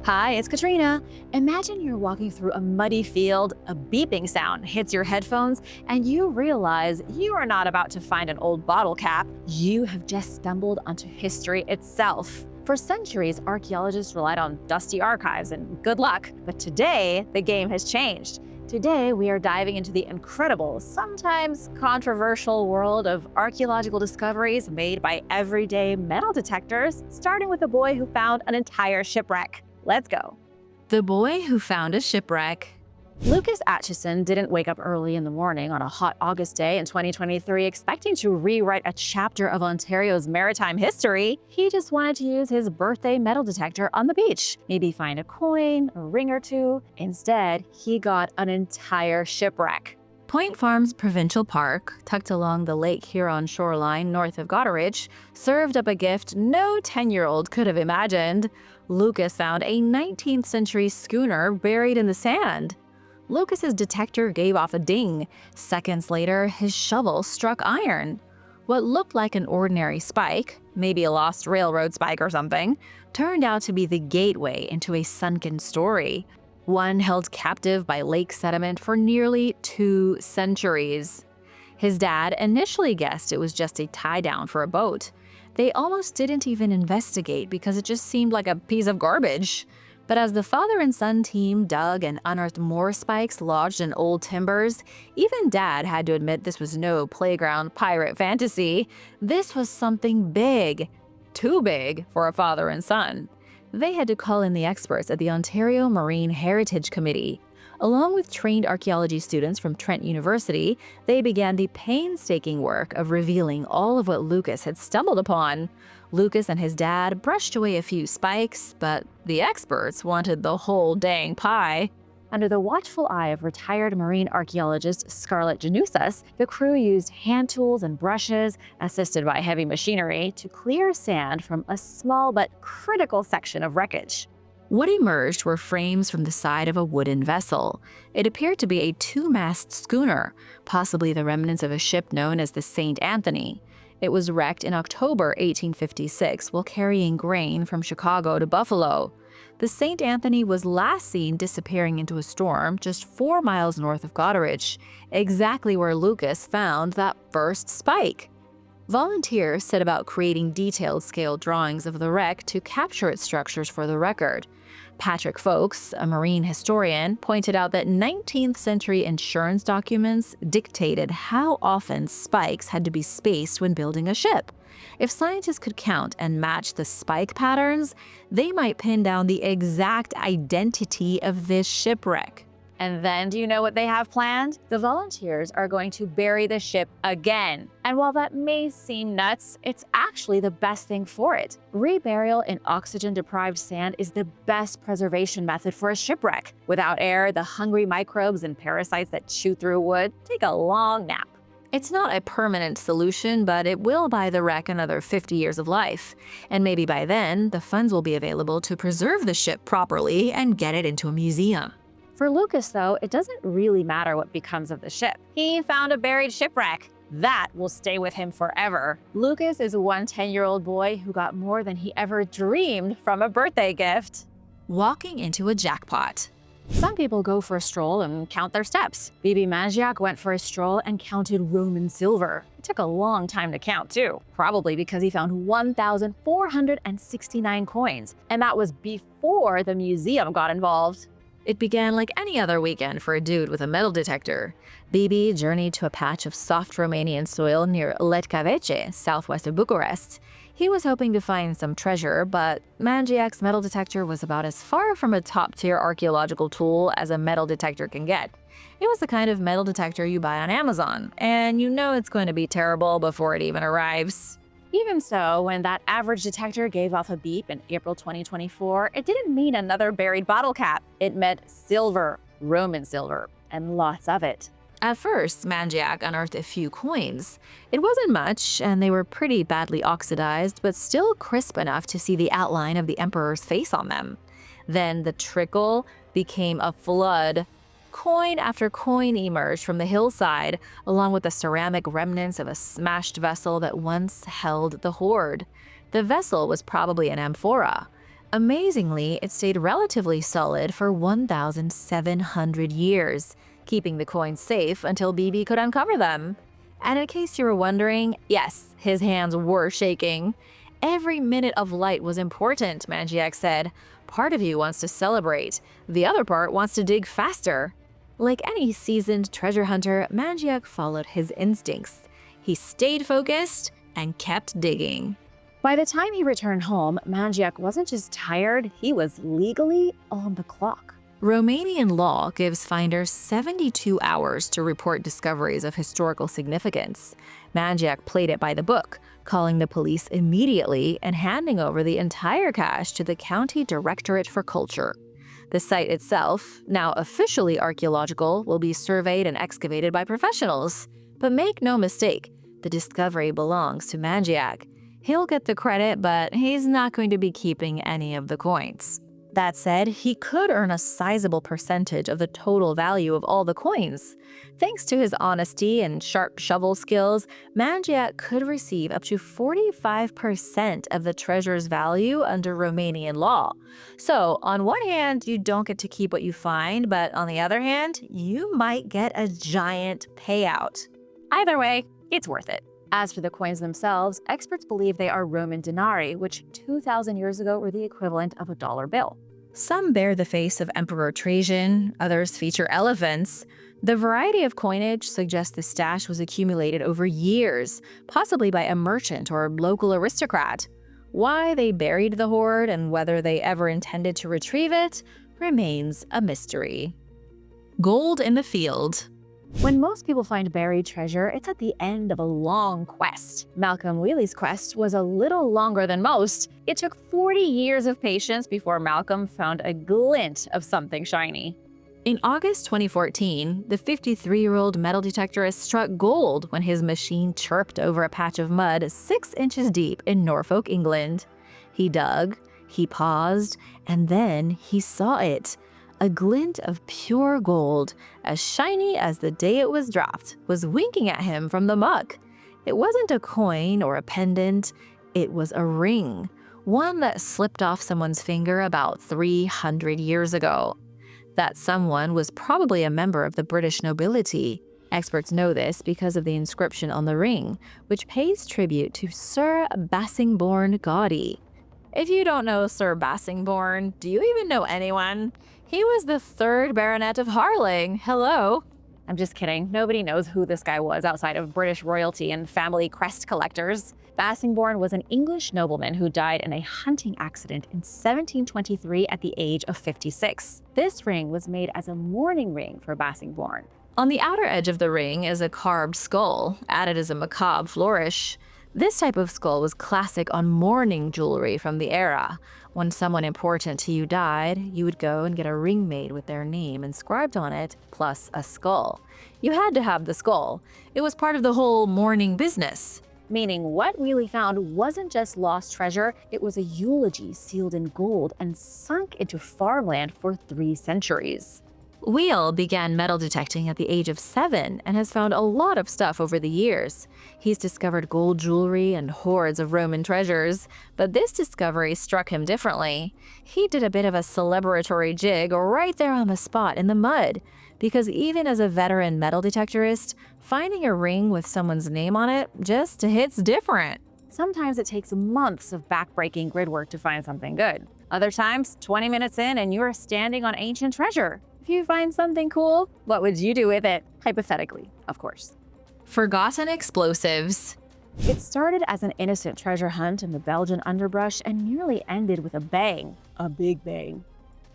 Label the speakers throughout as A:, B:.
A: Hi, it's Katrina. Imagine you're walking through a muddy field, a beeping sound hits your headphones, and you realize you are not about to find an old bottle cap. You have just stumbled onto history itself. For centuries, archaeologists relied on dusty archives and good luck. But today, the game has changed. Today, we are diving into the incredible, sometimes controversial world of archaeological discoveries made by everyday metal detectors, starting with a boy who found an entire shipwreck. Let's go. The boy who found a shipwreck. Lucas Atchison didn't wake up early in the morning on a hot August day in 2023 expecting to rewrite a chapter of Ontario's maritime history. He just wanted to use his birthday metal detector on the beach, maybe find a coin, a ring or two. Instead, he got an entire shipwreck. Point Farms Provincial Park, tucked along the Lake Huron shoreline north of Goderich, served up a gift no 10-year-old could have imagined. Lucas found a 19th century schooner buried in the sand. Lucas's detector gave off a ding. Seconds later, his shovel struck iron. What looked like an ordinary spike, maybe a lost railroad spike or something, turned out to be the gateway into a sunken story. One held captive by lake sediment for nearly 2 centuries. His dad initially guessed it was just a tie-down for a boat. They almost didn't even investigate because it just seemed like a piece of garbage. But as the father and son team dug and unearthed more spikes lodged in old timbers, even Dad had to admit this was no playground pirate fantasy. This was something big. Too big for a father and son. They had to call in the experts at the Ontario Marine Heritage Committee. Along with trained archaeology students from Trent University, they began the painstaking work of revealing all of what Lucas had stumbled upon. Lucas and his dad brushed away a few spikes, but the experts wanted the whole dang pie. Under the watchful eye of retired marine archaeologist Scarlett Janusas, the crew used hand tools and brushes, assisted by heavy machinery, to clear sand from a small but critical section of wreckage. What emerged were frames from the side of a wooden vessel. It appeared to be a 2-mast schooner, possibly the remnants of a ship known as the St. Anthony. It was wrecked in October 1856 while carrying grain from Chicago to Buffalo. The St. Anthony was last seen disappearing into a storm just 4 miles north of Goderich, exactly where Lucas found that first spike. Volunteers set about creating detailed scale drawings of the wreck to capture its structures for the record. Patrick Folks, a marine historian, pointed out that 19th century insurance documents dictated how often spikes had to be spaced when building a ship. If scientists could count and match the spike patterns, they might pin down the exact identity of this shipwreck. And then do you know what they have planned? The volunteers are going to bury the ship again. And while that may seem nuts, it's actually the best thing for it. Reburial in oxygen-deprived sand is the best preservation method for a shipwreck. Without air, the hungry microbes and parasites that chew through wood take a long nap. It's not a permanent solution, but it will buy the wreck another 50 years of life. And maybe by then, the funds will be available to preserve the ship properly and get it into a museum. For Lucas, though, it doesn't really matter what becomes of the ship. He found a buried shipwreck. That will stay with him forever. Lucas is one 10-year-old boy who got more than he ever dreamed from a birthday gift. Walking into a jackpot. Some people go for a stroll and count their steps. Bibi Mangiak went for a stroll and counted Roman silver. It took a long time to count, too, probably because he found 1,469 coins, and that was before the museum got involved. It began like any other weekend for a dude with a metal detector. Bibi journeyed to a patch of soft Romanian soil near Letcavece, southwest of Bucharest. He was hoping to find some treasure, but Mangiak's metal detector was about as far from a top-tier archaeological tool as a metal detector can get. It was the kind of metal detector you buy on Amazon, and you know it's going to be terrible before it even arrives. Even so, when that average detector gave off a beep in April 2024, it didn't mean another buried bottle cap. It meant silver, Roman silver, and lots of it. At first, Mangiak unearthed a few coins. It wasn't much, and they were pretty badly oxidized, but still crisp enough to see the outline of the emperor's face on them. Then the trickle became a flood. Coin after coin emerged from the hillside, along with the ceramic remnants of a smashed vessel that once held the hoard. The vessel was probably an amphora. Amazingly, it stayed relatively solid for 1,700 years, keeping the coins safe until BB could uncover them. And in case you were wondering, yes, his hands were shaking. Every minute of light was important, Mangiak said. Part of you wants to celebrate, the other part wants to dig faster. Like any seasoned treasure hunter, Mangiak followed his instincts. He stayed focused and kept digging. By the time he returned home, Mangiak wasn't just tired, he was legally on the clock. Romanian law gives finders 72 hours to report discoveries of historical significance. Mangiak played it by the book, calling the police immediately and handing over the entire cache to the County Directorate for Culture. The site itself, now officially archaeological, will be surveyed and excavated by professionals. But make no mistake, the discovery belongs to Mangiak. He'll get the credit, but he's not going to be keeping any of the coins. That said, he could earn a sizable percentage of the total value of all the coins. Thanks to his honesty and sharp shovel skills, Mangiak could receive up to 45% of the treasure's value under Romanian law. So, on one hand, you don't get to keep what you find, but on the other hand, you might get a giant payout. Either way, it's worth it. As for the coins themselves, experts believe they are Roman denarii, which 2,000 years ago were the equivalent of a dollar bill. Some bear the face of Emperor Trajan, others feature elephants. The variety of coinage suggests the stash was accumulated over years, possibly by a merchant or local aristocrat. Why they buried the hoard and whether they ever intended to retrieve it remains a mystery. Gold in the field. When most people find buried treasure, it's at the end of a long quest. Malcolm Wheely's quest was a little longer than most. It took 40 years of patience before Malcolm found a glint of something shiny. In August 2014, the 53-year-old metal detectorist struck gold when his machine chirped over a patch of mud 6 inches deep in Norfolk, England. He dug, he paused, and then he saw it. A glint of pure gold, as shiny as the day it was dropped, was winking at him from the muck. It wasn't a coin or a pendant, it was a ring, one that slipped off someone's finger about 300 years ago. That someone was probably a member of the British nobility. Experts know this because of the inscription on the ring, which pays tribute to Sir Bassingbourn Gaudy. If you don't know Sir Bassingbourn, do you even know anyone? He was the 3rd Baronet of Harling. Hello. I'm just kidding. Nobody knows who this guy was outside of British royalty and family crest collectors. Bassingbourn was an English nobleman who died in a hunting accident in 1723 at the age of 56. This ring was made as a mourning ring for Bassingbourn. On the outer edge of the ring is a carved skull, added as a macabre flourish. This type of skull was classic on mourning jewelry from the era. When someone important to you died, you would go and get a ring made with their name inscribed on it, plus a skull. You had to have the skull. It was part of the whole mourning business. Meaning what Wheely found wasn't just lost treasure, it was a eulogy sealed in gold and sunk into farmland for 3 centuries. Wheel began metal detecting at the age of 7 and has found a lot of stuff over the years. He's discovered gold jewelry and hoards of Roman treasures, but this discovery struck him differently. He did a bit of a celebratory jig right there on the spot in the mud, because even as a veteran metal detectorist, finding a ring with someone's name on it just hits different. Sometimes it takes months of backbreaking grid work to find something good. Other times, 20 minutes in and you're standing on ancient treasure. If you find something cool, what would you do with it? Hypothetically, of course. Forgotten explosives. It started as an innocent treasure hunt in the Belgian underbrush and nearly ended with a bang. A big bang.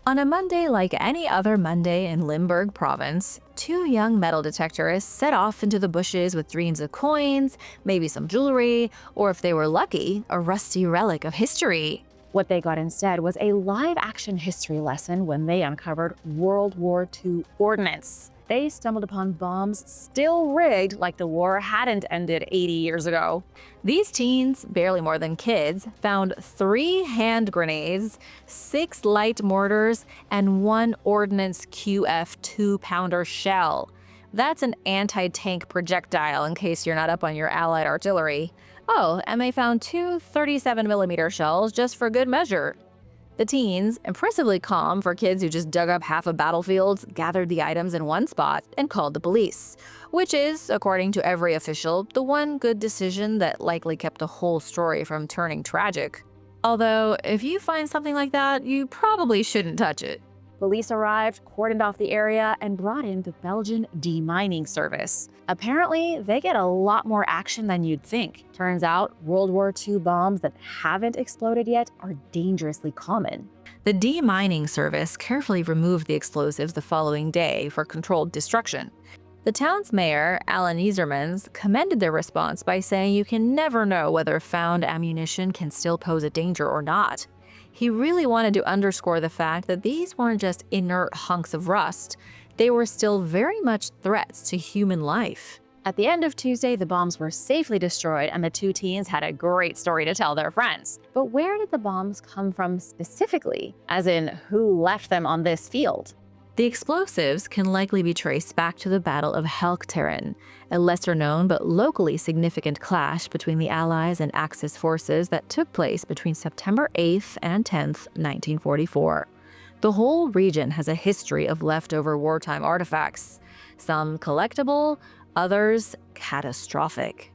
A: On a Monday like any other Monday in Limburg province, 2 young metal detectorists set off into the bushes with dreams of coins, maybe some jewelry, or if they were lucky, a rusty relic of history. What they got instead was a live-action history lesson when they uncovered World War II ordnance. They stumbled upon bombs still rigged like the war hadn't ended 80 years ago. These teens, barely more than kids, found 3 hand grenades, 6 light mortars, and 1 ordnance QF 2-pounder shell. That's an anti-tank projectile in case you're not up on your Allied artillery. Oh, and they found 2 37mm shells just for good measure. The teens, impressively calm for kids who just dug up half a battlefield, gathered the items in one spot and called the police, which is, according to every official, the one good decision that likely kept the whole story from turning tragic. Although, if you find something like that, you probably shouldn't touch it. Police arrived, cordoned off the area, and brought in the Belgian demining service. Apparently, they get a lot more action than you'd think. Turns out, World War II bombs that haven't exploded yet are dangerously common. The demining service carefully removed the explosives the following day for controlled destruction. The town's mayor, Alan Isermans, commended their response by saying you can never know whether found ammunition can still pose a danger or not. He really wanted to underscore the fact that these weren't just inert hunks of rust, they were still very much threats to human life. At the end of Tuesday, the bombs were safely destroyed and the two teens had a great story to tell their friends. But where did the bombs come from specifically? As in, who left them on this field? The explosives can likely be traced back to the Battle of Helchteren, a lesser-known but locally significant clash between the Allies and Axis forces that took place between September 8th and 10th, 1944. The whole region has a history of leftover wartime artifacts, some collectible, others catastrophic.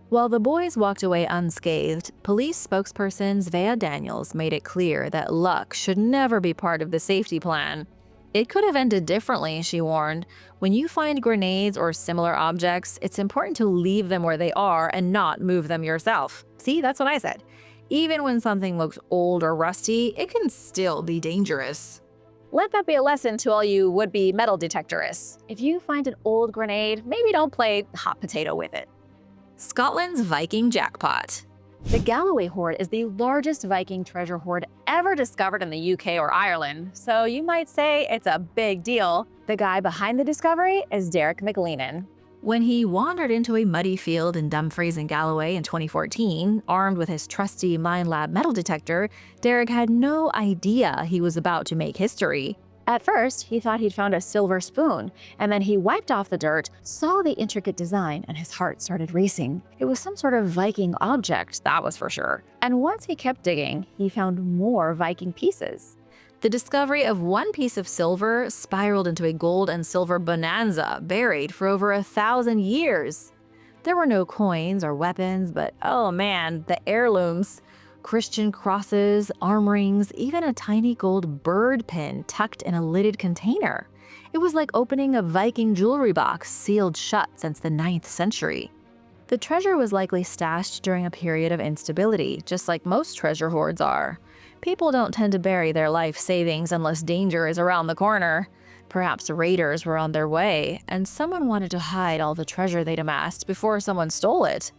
A: While the boys walked away unscathed, police spokesperson Svea Daniels made it clear that luck should never be part of the safety plan. It could have ended differently, she warned. When you find grenades or similar objects, it's important to leave them where they are and not move them yourself. See, that's what I said. Even when something looks old or rusty, it can still be dangerous. Let that be a lesson to all you would-be metal detectorists. If you find an old grenade, maybe don't play hot potato with it. Scotland's Viking jackpot. The Galloway Hoard is the largest Viking treasure hoard ever discovered in the UK or Ireland, so you might say it's a big deal. The guy behind the discovery is Derek McLennan. When he wandered into a muddy field in Dumfries and Galloway in 2014, armed with his trusty Minelab metal detector, Derek had no idea he was about to make history. At first, he thought he'd found a silver spoon, and then he wiped off the dirt, saw the intricate design, and his heart started racing. It was some sort of Viking object, that was for sure. And once he kept digging, he found more Viking pieces. The discovery of one piece of silver spiraled into a gold and silver bonanza buried for over 1,000 years. There were no coins or weapons, but oh man, the heirlooms. Christian crosses, arm rings, even a tiny gold bird pin tucked in a lidded container. It was like opening a Viking jewelry box sealed shut since the 9th century. The treasure was likely stashed during a period of instability, just like most treasure hoards are. People don't tend to bury their life savings unless danger is around the corner. Perhaps raiders were on their way, and someone wanted to hide all the treasure they'd amassed before someone stole it.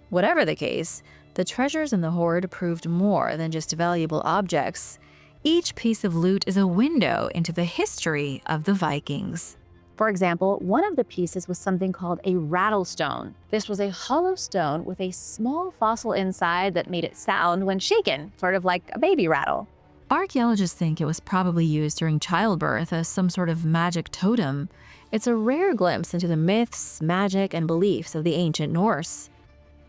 A: Whatever the case, the treasures in the hoard proved more than just valuable objects. Each piece of loot is a window into the history of the Vikings. For example, one of the pieces was something called a rattlestone. This was a hollow stone with a small fossil inside that made it sound when shaken, sort of like a baby rattle. Archaeologists think it was probably used during childbirth as some sort of magic totem. It's a rare glimpse into the myths, magic, and beliefs of the ancient Norse.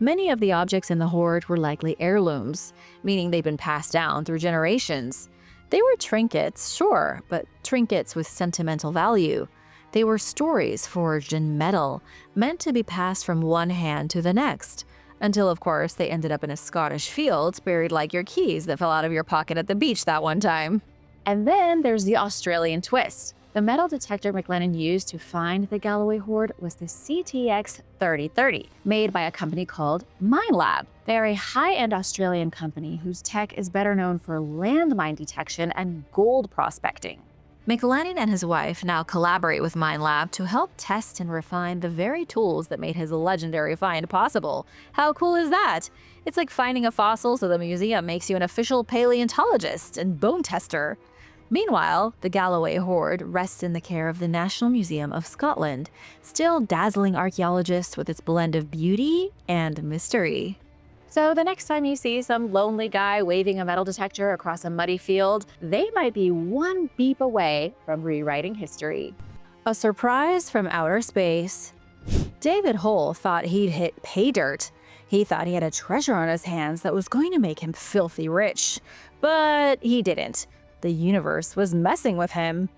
A: Many of the objects in the hoard were likely heirlooms, meaning they'd been passed down through generations. They were trinkets, sure, but trinkets with sentimental value. They were stories forged in metal, meant to be passed from one hand to the next, until of course they ended up in a Scottish field, buried like your keys that fell out of your pocket at the beach that one time. And then there's the Australian twist. The metal detector McLennan used to find the Galloway Hoard was the CTX 3030, made by a company called Minelab. They are a high-end Australian company whose tech is better known for landmine detection and gold prospecting. McLennan and his wife now collaborate with Minelab to help test and refine the very tools that made his legendary find possible. How cool is that? It's like finding a fossil so the museum makes you an official paleontologist and bone tester. Meanwhile, the Galloway Hoard rests in the care of the National Museum of Scotland, still dazzling archaeologists with its blend of beauty and mystery. So the next time you see some lonely guy waving a metal detector across a muddy field, they might be one beep away from rewriting history. A surprise from outer space. David Hull thought he'd hit pay dirt. He thought he had a treasure on his hands that was going to make him filthy rich. But he didn't. The universe was messing with him.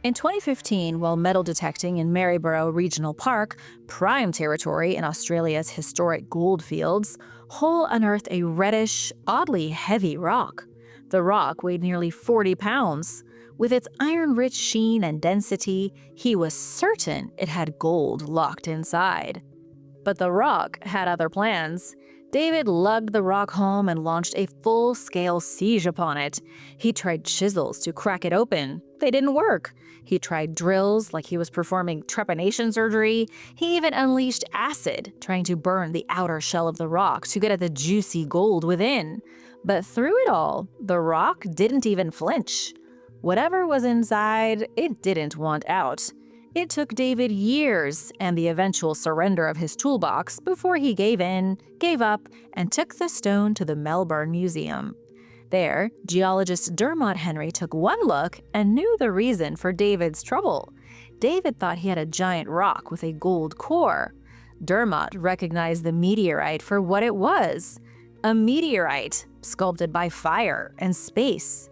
A: In 2015, while metal detecting in Maryborough Regional Park, prime territory in Australia's historic goldfields, Hull unearthed a reddish, oddly heavy rock. The rock weighed nearly 40 pounds. With its iron-rich sheen and density, he was certain it had gold locked inside. But the rock had other plans. David lugged the rock home and launched a full-scale siege upon it. He tried chisels to crack it open. They didn't work. He tried drills like he was performing trepanation surgery. He even unleashed acid, trying to burn the outer shell of the rock to get at the juicy gold within. But through it all, the rock didn't even flinch. Whatever was inside, it didn't want out. It took David years and the eventual surrender of his toolbox before he gave in, gave up, and took the stone to the Melbourne Museum. There, geologist Dermot Henry took one look and knew the reason for David's trouble. David thought he had a giant rock with a gold core. Dermot recognized the meteorite for what it was: a meteorite sculpted by fire and space.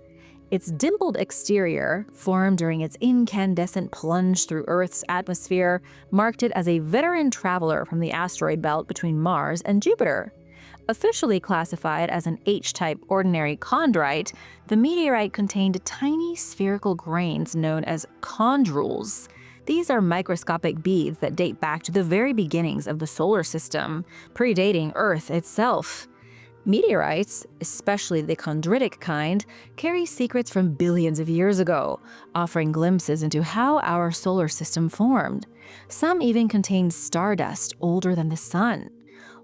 A: Its dimpled exterior, formed during its incandescent plunge through Earth's atmosphere, marked it as a veteran traveler from the asteroid belt between Mars and Jupiter. Officially classified as an H-type ordinary chondrite, the meteorite contained tiny spherical grains known as chondrules. These are microscopic beads that date back to the very beginnings of the solar system, predating Earth itself. Meteorites, especially the chondritic kind, carry secrets from billions of years ago, offering glimpses into how our solar system formed. Some even contain stardust older than the sun,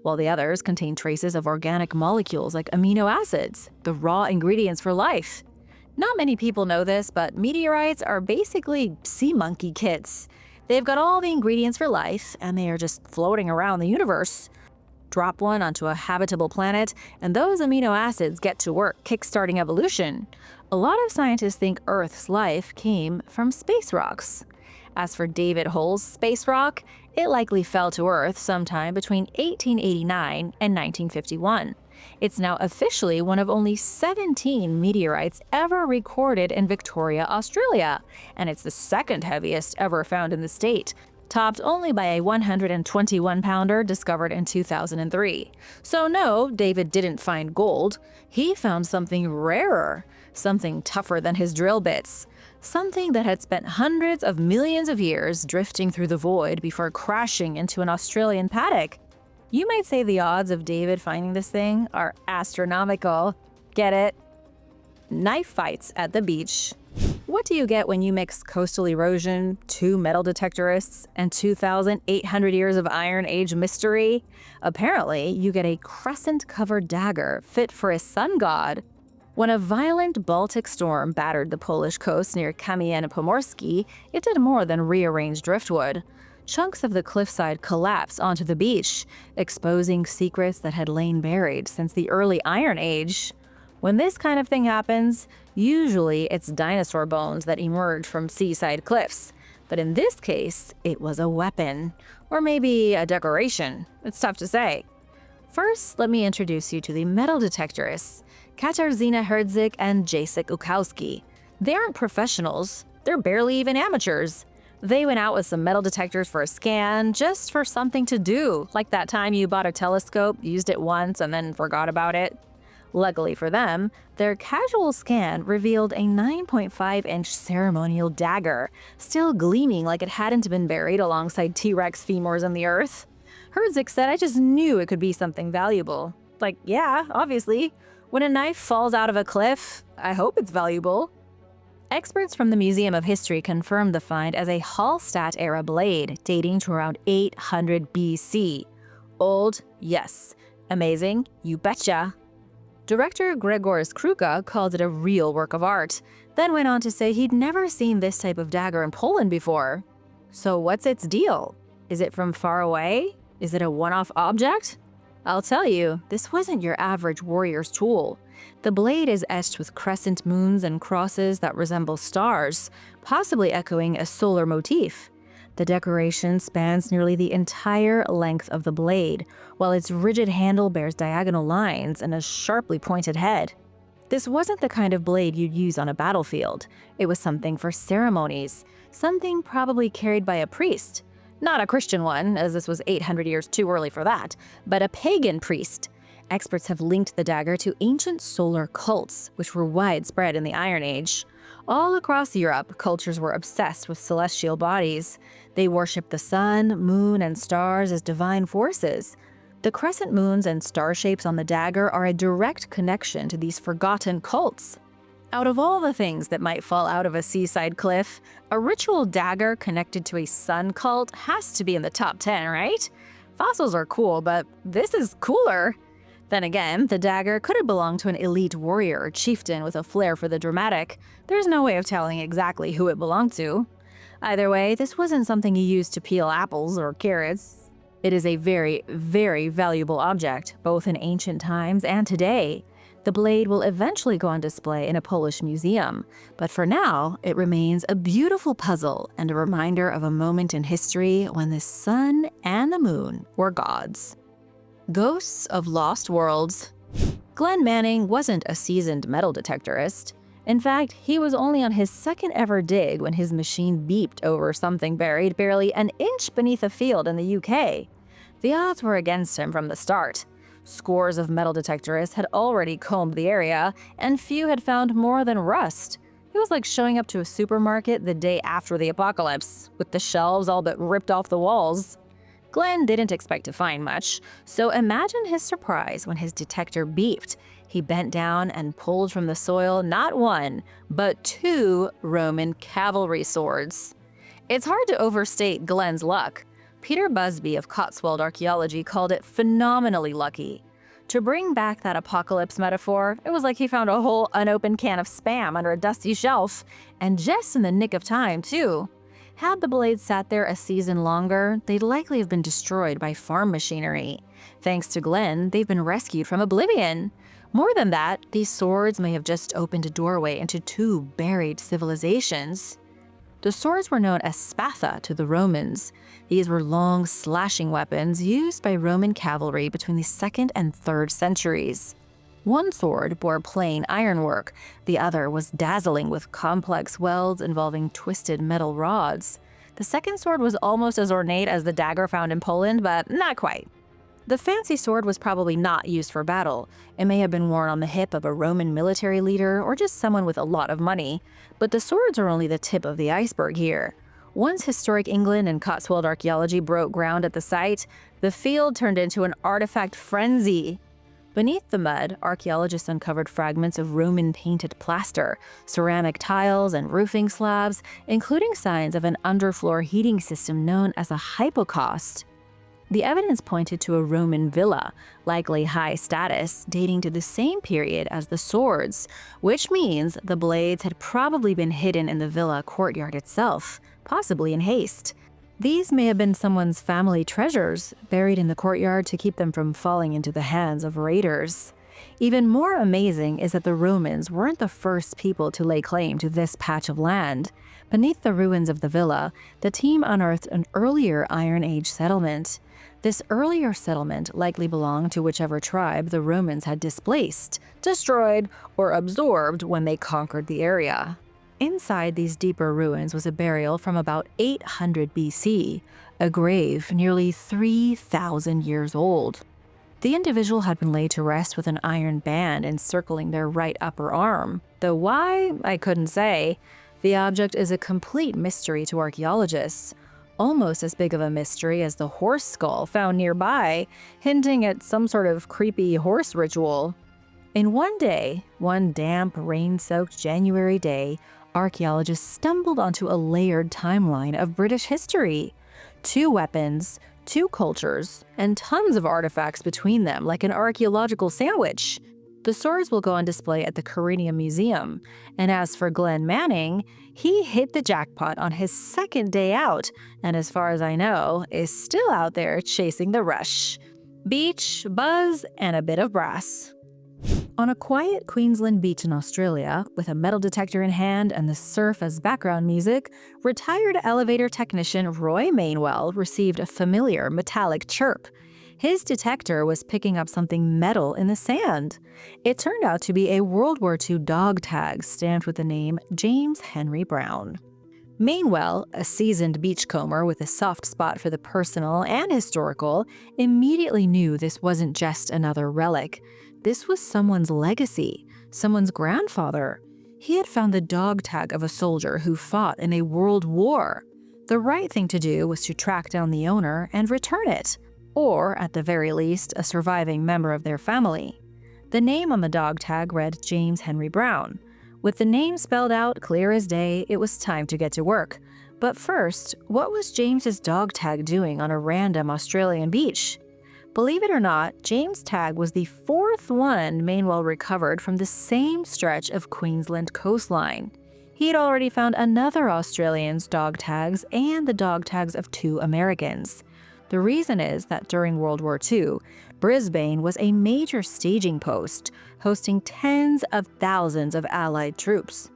A: while the others contain traces of organic molecules like amino acids, the raw ingredients for life. Not many people know this, but meteorites are basically sea monkey kits. They've got all the ingredients for life, and they are just floating around the universe. Drop one onto a habitable planet, and those amino acids get to work kickstarting evolution. A lot of scientists think Earth's life came from space rocks. As for David Hull's space rock, it likely fell to Earth sometime between 1889 and 1951. It's now officially one of only 17 meteorites ever recorded in Victoria, Australia, and it's the second heaviest ever found in the state, topped only by a 121-pounder discovered in 2003. So no, David didn't find gold. He found something rarer, something tougher than his drill bits, something that had spent hundreds of millions of years drifting through the void before crashing into an Australian paddock. You might say the odds of David finding this thing are astronomical. Get it? Knife fights at the beach. What do you get when you mix coastal erosion, 2 metal detectorists, and 2,800 years of Iron Age mystery? Apparently, you get a crescent-covered dagger fit for a sun god. When a violent Baltic storm battered the Polish coast near Kamień-Pomorski, it did more than rearrange driftwood. Chunks of the cliffside collapsed onto the beach, exposing secrets that had lain buried since the early Iron Age. When this kind of thing happens, usually it's dinosaur bones that emerge from seaside cliffs. But in this case, it was a weapon. Or maybe a decoration. It's tough to say. First, let me introduce you to the metal detectorists, Katarzyna Herdzik and Jacek Ukowski. They aren't professionals. They're barely even amateurs. They went out with some metal detectors for a scan, just for something to do, like that time you bought a telescope, used it once, and then forgot about it. Luckily for them, their casual scan revealed a 9.5-inch ceremonial dagger, still gleaming like it hadn't been buried alongside T-Rex femurs in the earth. Herdzik said, "I just knew it could be something valuable." Like, yeah, obviously. When a knife falls out of a cliff, I hope it's valuable. Experts from the Museum of History confirmed the find as a Hallstatt-era blade dating to around 800 BC. Old? Yes. Amazing? You betcha. Director Grzegorz Kruka called it a real work of art, then went on to say he'd never seen this type of dagger in Poland before. So what's its deal? Is it from far away? Is it a one-off object? I'll tell you, this wasn't your average warrior's tool. The blade is etched with crescent moons and crosses that resemble stars, possibly echoing a solar motif. The decoration spans nearly the entire length of the blade, while its rigid handle bears diagonal lines and a sharply pointed head. This wasn't the kind of blade you'd use on a battlefield. It was something for ceremonies, something probably carried by a priest. Not a Christian one, as this was 800 years too early for that, but a pagan priest. Experts have linked the dagger to ancient solar cults, which were widespread in the Iron Age. All across Europe, cultures were obsessed with celestial bodies. They worshipped the sun, moon, and stars as divine forces. The crescent moons and star shapes on the dagger are a direct connection to these forgotten cults. Out of all the things that might fall out of a seaside cliff, a ritual dagger connected to a sun cult has to be in the top 10, right? Fossils are cool, but this is cooler. Then again, the dagger could have belonged to an elite warrior or chieftain with a flair for the dramatic. There's no way of telling exactly who it belonged to. Either way, this wasn't something you used to peel apples or carrots. It is a very, very valuable object, both in ancient times and today. The blade will eventually go on display in a Polish museum, but for now, it remains a beautiful puzzle and a reminder of a moment in history when the sun and the moon were gods. Ghosts of Lost Worlds. Glenn Manning wasn't a seasoned metal detectorist. In fact, he was only on his second ever dig when his machine beeped over something buried barely an inch beneath a field in the UK. The odds were against him from the start. Scores of metal detectorists had already combed the area, and few had found more than rust. It was like showing up to a supermarket the day after the apocalypse, with the shelves all but ripped off the walls. Glenn didn't expect to find much, so imagine his surprise when his detector beeped. He bent down and pulled from the soil not one, but two Roman cavalry swords. It's hard to overstate Glenn's luck. Peter Busby of Cotswold Archaeology called it phenomenally lucky. To bring back that apocalypse metaphor, it was like he found a whole unopened can of Spam under a dusty shelf, and just in the nick of time, too. Had the blades sat there a season longer, they'd likely have been destroyed by farm machinery. Thanks to Glenn, they've been rescued from oblivion. More than that, these swords may have just opened a doorway into two buried civilizations. The swords were known as spatha to the Romans. These were long, slashing weapons used by Roman cavalry between the 2nd and 3rd centuries. One sword bore plain ironwork, the other was dazzling with complex welds involving twisted metal rods. The second sword was almost as ornate as the dagger found in Poland, but not quite. The fancy sword was probably not used for battle. It may have been worn on the hip of a Roman military leader or just someone with a lot of money. But the swords are only the tip of the iceberg here. Once historic England and Cotswold archaeology broke ground at the site, the field turned into an artifact frenzy. Beneath the mud, archaeologists uncovered fragments of Roman painted plaster, ceramic tiles, and roofing slabs, including signs of an underfloor heating system known as a hypocaust. The evidence pointed to a Roman villa, likely high status, dating to the same period as the swords, which means the blades had probably been hidden in the villa courtyard itself, possibly in haste. These may have been someone's family treasures, buried in the courtyard to keep them from falling into the hands of raiders. Even more amazing is that the Romans weren't the first people to lay claim to this patch of land. Beneath the ruins of the villa, the team unearthed an earlier Iron Age settlement. This earlier settlement likely belonged to whichever tribe the Romans had displaced, destroyed, or absorbed when they conquered the area. Inside these deeper ruins was a burial from about 800 BC, a grave nearly 3,000 years old. The individual had been laid to rest with an iron band encircling their right upper arm, though why, I couldn't say. The object is a complete mystery to archaeologists, almost as big of a mystery as the horse skull found nearby, hinting at some sort of creepy horse ritual. In one day, one damp, rain-soaked January day, archaeologists stumbled onto a layered timeline of British history. 2 weapons, 2 cultures, and tons of artifacts between them, like an archaeological sandwich. The swords will go on display at the Carinium Museum. And as for Glenn Manning, he hit the jackpot on his second day out, and as far as I know, is still out there chasing the rush. Beach, buzz, and a bit of brass. On a quiet Queensland beach in Australia, with a metal detector in hand and the surf as background music, retired elevator technician Roy Mainwell received a familiar metallic chirp. His detector was picking up something metal in the sand. It turned out to be a World War II dog tag stamped with the name James Henry Brown. Mainwell, a seasoned beachcomber with a soft spot for the personal and historical, immediately knew this wasn't just another relic. This was someone's legacy, someone's grandfather. He had found the dog tag of a soldier who fought in a world war. The right thing to do was to track down the owner and return it, or, at the very least, a surviving member of their family. The name on the dog tag read James Henry Brown. With the name spelled out clear as day, it was time to get to work. But first, what was James's dog tag doing on a random Australian beach? Believe it or not, James' tag was the fourth one Mainwell recovered from the same stretch of Queensland coastline. He had already found another Australian's dog tags and the dog tags of 2 Americans. The reason is that during World War II, Brisbane was a major staging post, hosting tens of thousands of Allied troops.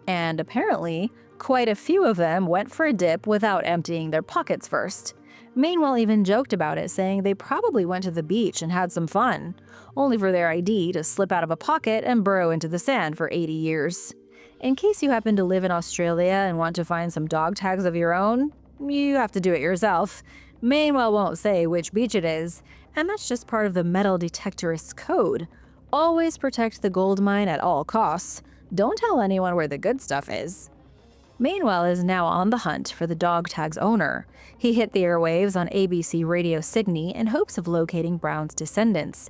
A: And apparently, quite a few of them went for a dip without emptying their pockets first. Mainwell even joked about it, saying they probably went to the beach and had some fun, only for their ID to slip out of a pocket and burrow into the sand for 80 years. In case you happen to live in Australia and want to find some dog tags of your own, you have to do it yourself. Mainwell won't say which beach it is, and that's just part of the metal detectorist's code. Always protect the gold mine at all costs. Don't tell anyone where the good stuff is. Mainwell is now on the hunt for the dog tag's owner. He hit the airwaves on ABC Radio Sydney in hopes of locating Brown's descendants.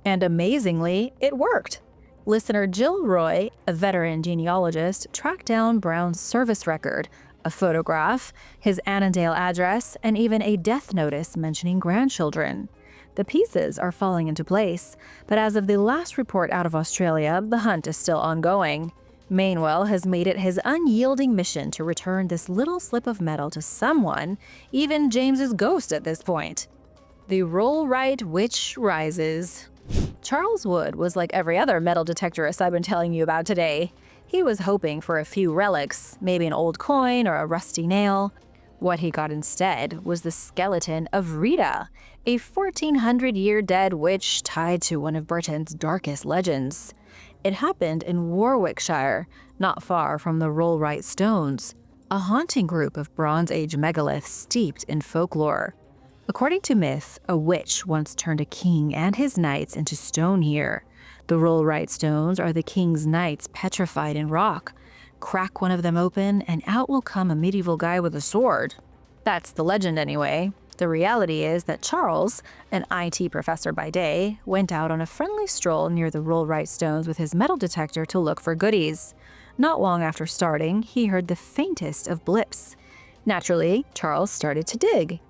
A: And amazingly, it worked. Listener Jill Roy, a veteran genealogist, tracked down Brown's service record, a photograph, his Annandale address, and even a death notice mentioning grandchildren. The pieces are falling into place, but as of the last report out of Australia, the hunt is still ongoing. Mainwell has made it his unyielding mission to return this little slip of metal to someone, even James's ghost at this point. The Rollright Witch rises. Charles Wood was like every other metal detectorist I've been telling you about today. He was hoping for a few relics, maybe an old coin or a rusty nail. What he got instead was the skeleton of Rita, a 1400-year dead witch tied to one of Britain's darkest legends. It happened in Warwickshire, not far from the Rollright Stones, a haunting group of Bronze Age megaliths steeped in folklore. According to myth, a witch once turned a king and his knights into stone here. The Rollright Stones are the king's knights petrified in rock. Crack one of them open, and out will come a medieval guy with a sword. That's the legend anyway. The reality is that Charles, an IT professor by day, went out on a friendly stroll near the Rollright Stones with his metal detector to look for goodies. Not long after starting, he heard the faintest of blips. Naturally, Charles started to dig.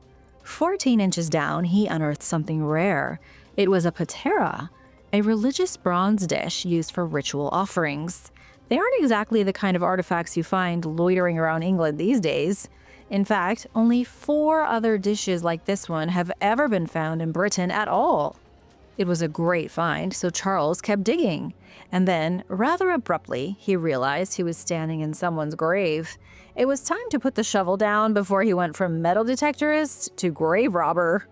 A: 14 inches down, he unearthed something rare. It was a patera, a religious bronze dish used for ritual offerings. They aren't exactly the kind of artifacts you find loitering around England these days. In fact, only 4 other dishes like this one have ever been found in Britain at all. It was a great find, so Charles kept digging. And then, rather abruptly, he realized he was standing in someone's grave. It was time to put the shovel down before he went from metal detectorist to grave robber.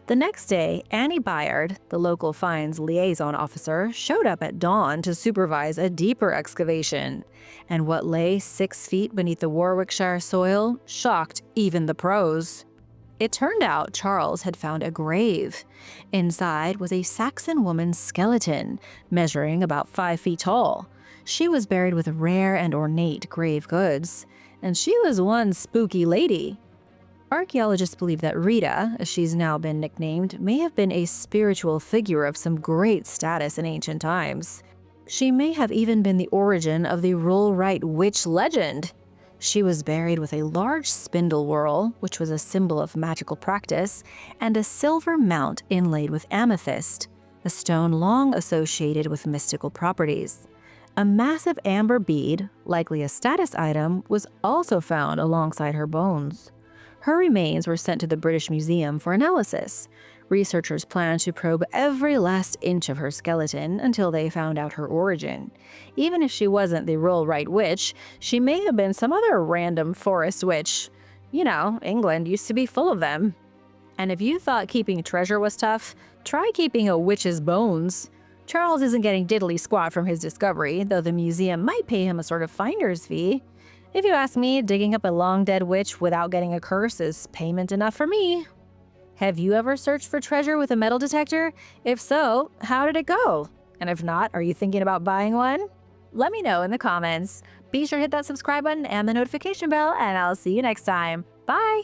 A: The next day, Annie Byard, the local finds liaison officer, showed up at dawn to supervise a deeper excavation. And what lay 6 feet beneath the Warwickshire soil shocked even the pros. It turned out Charles had found a grave. Inside was a Saxon woman's skeleton, measuring about 5 feet tall. She was buried with rare and ornate grave goods. And she was one spooky lady. Archaeologists believe that Rita, as she's now been nicknamed, may have been a spiritual figure of some great status in ancient times. She may have even been the origin of the Rollright Witch legend. She was buried with a large spindle whorl, which was a symbol of magical practice, and a silver mount inlaid with amethyst, a stone long associated with mystical properties. A massive amber bead, likely a status item, was also found alongside her bones. Her remains were sent to the British Museum for analysis. Researchers plan to probe every last inch of her skeleton until they found out her origin. Even if she wasn't the Rollright Witch, she may have been some other random forest witch. You know, England used to be full of them. And if you thought keeping treasure was tough, try keeping a witch's bones. Charles isn't getting diddly squat from his discovery, though the museum might pay him a sort of finder's fee. If you ask me, digging up a long-dead witch without getting a curse is payment enough for me. Have you ever searched for treasure with a metal detector? If so, how did it go? And if not, are you thinking about buying one? Let me know in the comments. Be sure to hit that subscribe button and the notification bell, and I'll see you next time. Bye!